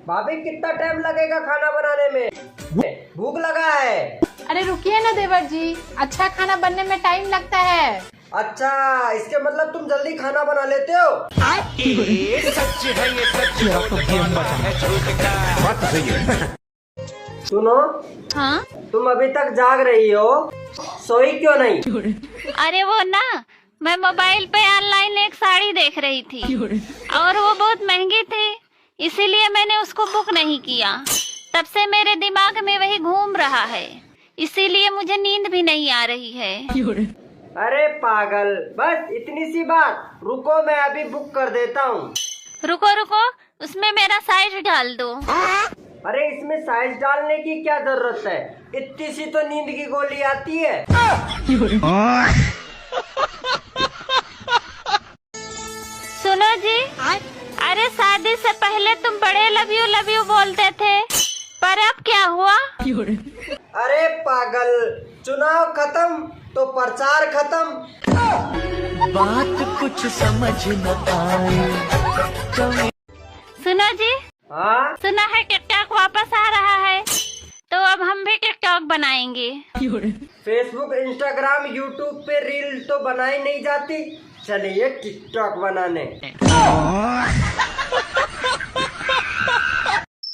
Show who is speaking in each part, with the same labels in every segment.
Speaker 1: भाभी कितना टाइम लगेगा खाना बनाने में? भूख लगा है।
Speaker 2: अरे रुकिए ना देवर जी, अच्छा खाना बनने में टाइम लगता है।
Speaker 1: अच्छा, इसके मतलब तुम जल्दी खाना बना लेते हो?
Speaker 3: सच है ये, सच है।
Speaker 1: सुनो,
Speaker 4: हाँ?
Speaker 1: तुम अभी तक जाग रही हो, सोई क्यों नहीं?
Speaker 4: अरे वो ना, मैं मोबाइल पे ऑनलाइन एक साड़ी देख रही थी और वो बहुत महंगी थी, इसीलिए मैंने उसको बुक नहीं किया। तब से मेरे दिमाग में वही घूम रहा है, इसीलिए मुझे नींद भी नहीं आ रही है।
Speaker 1: अरे पागल, बस इतनी सी बात। रुको, मैं अभी बुक कर देता हूँ।
Speaker 4: रुको रुको, उसमें मेरा साइज डाल दो।
Speaker 1: अरे इसमें साइज डालने की क्या जरूरत है? इतनी सी तो नींद की गोली आती है।
Speaker 4: सुनो जी, अरे शादी से पहले तुम बड़े लव यू बोलते थे, पर अब क्या हुआ?
Speaker 1: अरे पागल, चुनाव खत्म तो प्रचार खत्म।
Speaker 3: बात कुछ समझ न आए।
Speaker 4: सुनो जी,
Speaker 1: हाँ,
Speaker 4: सुना है टिकटॉक वापस आ रहा है, तो अब हम भी टिकटॉक बनाएंगे।
Speaker 1: फेसबुक, इंस्टाग्राम, यूट्यूब पे रील तो बनाई नहीं जाती, चलिए टिकटॉक बनाने।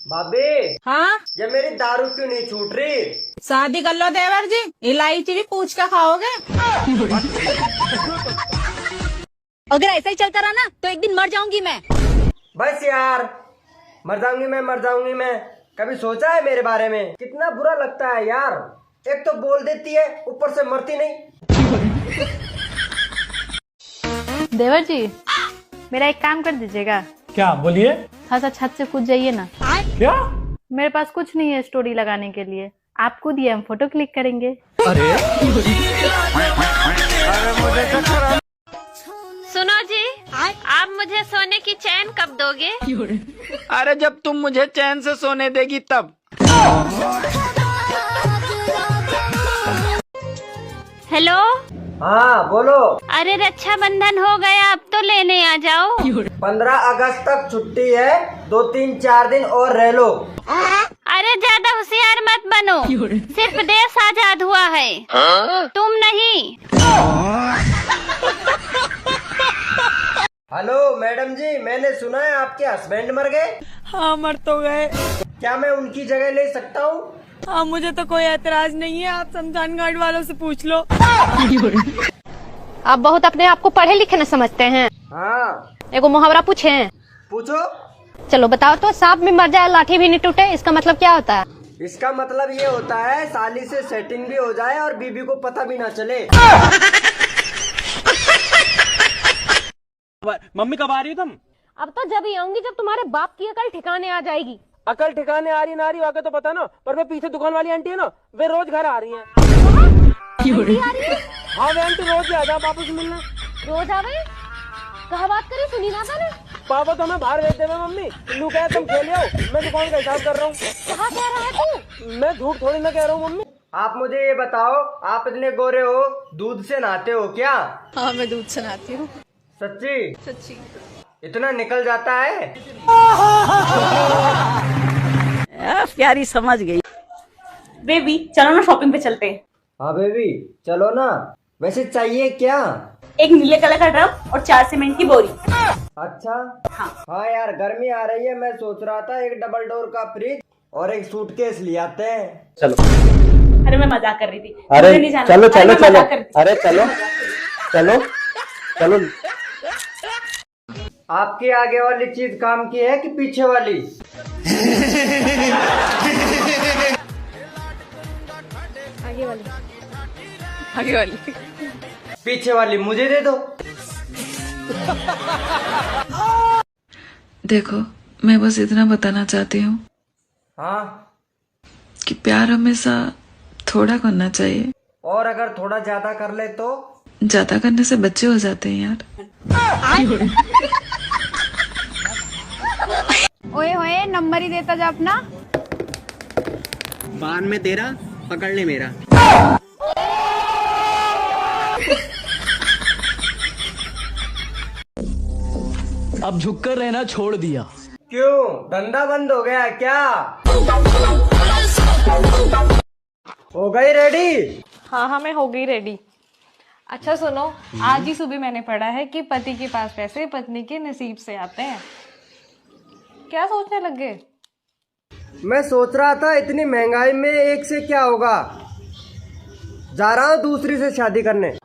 Speaker 1: भाभी,
Speaker 2: हाँ,
Speaker 1: ये मेरी दारू क्यों नहीं छूट रही?
Speaker 2: शादी कर लो देवर जी, इलायची भी पूछ के खाओगे।
Speaker 5: अगर ऐसा ही चलता रहा ना तो एक दिन मर जाऊंगी मैं।
Speaker 1: बस यार, मर जाऊंगी मैं। कभी सोचा है मेरे बारे में? कितना बुरा लगता है यार। एक तो बोल देती है, ऊपर से मरती नहीं।
Speaker 2: देवर जी, मेरा एक काम कर दीजिएगा।
Speaker 6: क्या? बोलिए।
Speaker 2: थोड़ा सा छत से कूद जाइए ना।
Speaker 6: क्या?
Speaker 2: मेरे पास कुछ नहीं है स्टोरी लगाने के लिए, आप कूदिए, हम फोटो क्लिक करेंगे।
Speaker 6: अरे
Speaker 4: सुनो जी, आप मुझे सोने की चैन कब दोगे?
Speaker 7: अरे जब तुम मुझे चैन से सोने देगी तब।
Speaker 4: हेलो,
Speaker 1: हाँ बोलो।
Speaker 4: अरे रक्षाबंधन हो गया, अब तो लेने आ जाओ।
Speaker 1: 15 अगस्त तक छुट्टी है, 2-3-4 दिन और रह लो।
Speaker 4: अरे ज्यादा होशियार मत बनो, सिर्फ देश आजाद हुआ है, तुम नहीं।
Speaker 1: हेलो मैडम जी, मैंने सुना है आपके हस्बैंड मर गए।
Speaker 2: हाँ, मर तो गए।
Speaker 1: क्या मैं उनकी जगह ले सकता हूँ?
Speaker 2: हाँ, मुझे तो कोई एतराज नहीं है, आप शमशान घाट वालों से पूछ लो।
Speaker 5: आप बहुत अपने आप को पढ़े लिखे न समझते हैं।
Speaker 1: हाँ,
Speaker 5: एगो मुहावरा पूछे।
Speaker 1: पूछो।
Speaker 5: चलो बताओ तो, सांप भी मर जाए लाठी भी नहीं टूटे, इसका मतलब क्या होता है?
Speaker 1: इसका मतलब ये होता है, साली से सेटिंग भी हो जाए और बीबी को पता भी ना चले।
Speaker 7: मम्मी कब आ रही हो तुम?
Speaker 5: अब तो जब ही आऊंगी जब तुम्हारे बाप की अकल ठिकाने आ जाएगी।
Speaker 7: अकल ठिकाने आ रही ना रही आगे तो पता ना, पर वे पीछे दुकान वाली आंटी है ना, वे रोज घर आ रही हैं। हाँ, वे आंटी रोज आ जाओ पापा से मिलना।
Speaker 5: रोज आवे? कहा बात करी, सुनी ना था?
Speaker 7: पापा तो हमें बाहर भेज देवे मम्मी। लू कहे तुम खेले हो, मैं दुकान का हिसाब कर रहा हूँ।
Speaker 5: कहा कह रहा है तू?
Speaker 7: मैं झूठ थोड़ी ना कह रहा हूँ मम्मी।
Speaker 1: आप मुझे ये बताओ, आप इतने गोरे हो, दूध से नहाते हो क्या?
Speaker 2: हाँ, मैं दूध से नहाती हूँ।
Speaker 1: सच्ची?
Speaker 2: सच्ची।
Speaker 1: इतना निकल जाता है?
Speaker 7: प्यारी समझ गई।
Speaker 8: बेबी चलो ना शॉपिंग पे चलते हैं।
Speaker 1: हाँ बेबी, चलो ना। वैसे चाहिए क्या?
Speaker 8: एक नीले कलर का ड्रम और 4 सीमेंट की बोरी।
Speaker 1: अच्छा, हाँ यार, गर्मी आ रही है, मैं सोच रहा था एक डबल डोर का फ्रिज और एक सूटकेस ले आते हैं।
Speaker 7: चलो।
Speaker 8: अरे मैं मजाक कर रही थी।
Speaker 7: अरे
Speaker 8: मुझे नहीं जाना।
Speaker 7: चलो
Speaker 8: अरे
Speaker 7: चलो
Speaker 8: मैं
Speaker 7: चलो।
Speaker 8: मजाक कर रही थी।
Speaker 7: अरे चलो चलो चलो।
Speaker 1: आपकी आगे वाली चीज काम की है कि पीछे वाली?
Speaker 5: आगे वाली।
Speaker 2: आगे वाली।
Speaker 1: पीछे वाली मुझे दे दो।
Speaker 9: देखो, मैं बस इतना बताना चाहती हूँ
Speaker 1: हाँ,
Speaker 9: कि प्यार हमेशा थोड़ा करना चाहिए,
Speaker 1: और अगर थोड़ा ज्यादा कर ले तो?
Speaker 9: ज्यादा करने से बच्चे हो जाते हैं यार।
Speaker 2: ओए होए, नंबर ही देता जा अपना।
Speaker 7: बान में तेरा, पकड़ ले मेरा।
Speaker 3: अब झुककर रहना छोड़ दिया।
Speaker 1: क्यों, धंधा बंद हो गया क्या? हो गई रेडी?
Speaker 6: हाँ, मैं हो गई रेडी। अच्छा सुनो, आज ही सुबह मैंने पढ़ा है कि पति के पास पैसे पत्नी के नसीब से आते हैं। क्या सोचने लग गए?
Speaker 1: मैं सोच रहा था इतनी महंगाई में एक से क्या होगा, जा रहा हूँ दूसरी से शादी करने।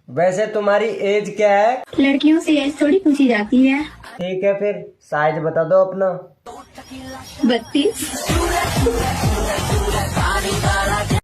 Speaker 1: वैसे तुम्हारी एज क्या है?
Speaker 10: लड़कियों से एज थोड़ी पूछी जाती है।
Speaker 1: ठीक है फिर साइज बता दो अपना।
Speaker 10: 32।